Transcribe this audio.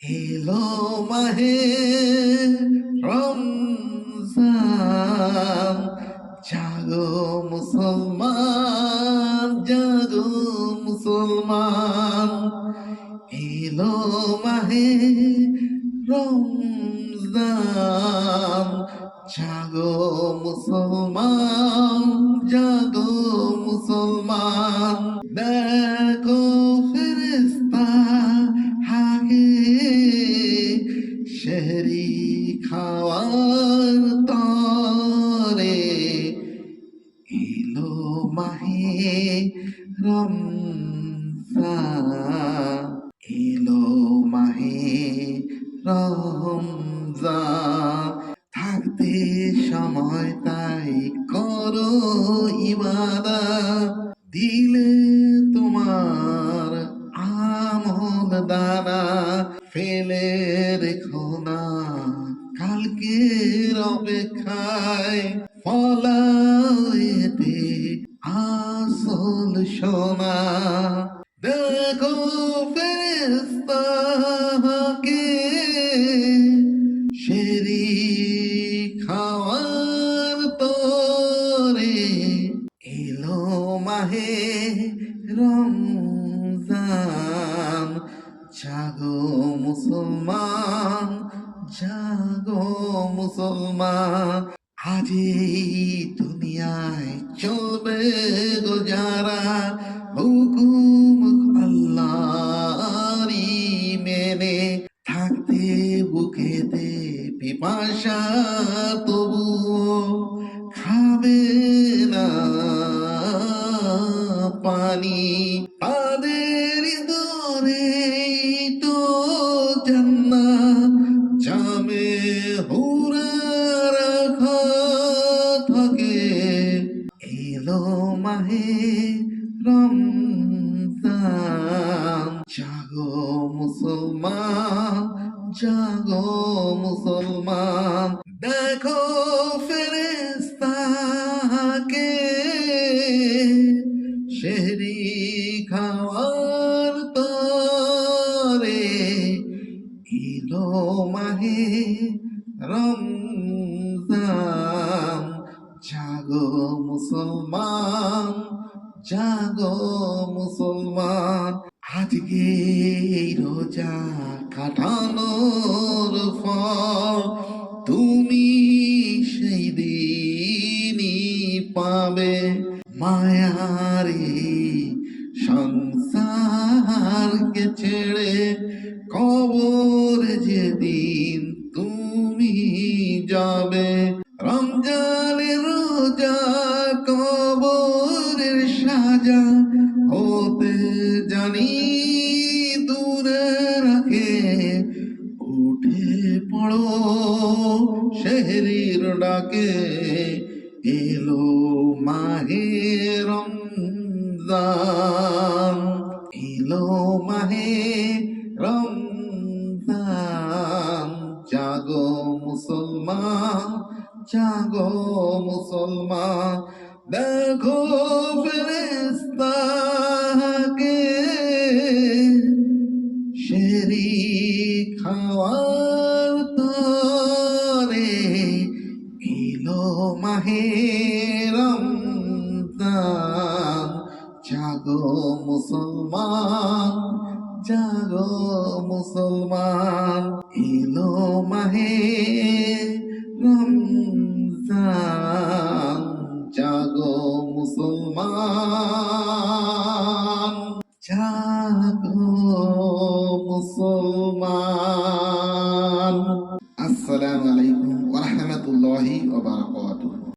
এলো মাহে রমজান, জাগো মুসলমান, জাগো মুসলমান। এলো মাহে রমজান, জাগো মুসলমান, জাগো মুসলমান। দেখো ফেরেশতা হাগে সেহরি খাওয়ার তরে, এলো মাহে রমজান, এলো মাহে রমজান। থাকতে সময় তাই করো ইবাদত, দিলে তোমার আমল দানা, ফেলে রেখো না কালকের অপেক্ষায়, ফলাইতে আসল সোনা। দেখো ফেরেশতাকে সেহরি খাওয়ার তরে, এলো মাহে রমজান, জাগো মুসলমান, জাগো মুসলমান। আজ এই দুনিয়ায় চলবে গো যারা হুকুম আল্লাহরই মেনে, থাকতে বুকেতে পিপাসা তবুও খাবে না পানি, তাদের দরে তো জান্নাত জামে হুরার রাখা থাকে। এলো মাহে রমজান, জাগো মুসলমান, জাগো মুসলমান। দেখো ফেরেশতাকে সেহরি খাওয়ার তরে, এলো মাহে রমজান, জাগো মুসলমান, জাগো মুসলমান। আজকে এই রোজা কাটানোর ফল তুমি সেই দিনই পাবে। মায়ার এই সংসারকে ছেড়ে কবরে যেদিন তুমি যাবে, রমজানের রোজা কবরের সাজা হতে জানি দূরে রাখে। উঠে পড়ো সেহরির ডাকে, এলো মাহে রমজান, এলো মাহে রমজান। জাগো মুসলমান, জাগো মুসলমান। দেখো ফেরেশতাকে সেহরি খাওয়ার তরে, এলো মাহে রমজান, জাগো মুসলমান, জাগো মুসলমান। এলো মাহে রমজান, জাগো মুসলমান, জাগো মুসলমান। আসসালামু আলাইকুম ওয়া রাহমাতুল্লাহি ওয়া বারাকাতুহু।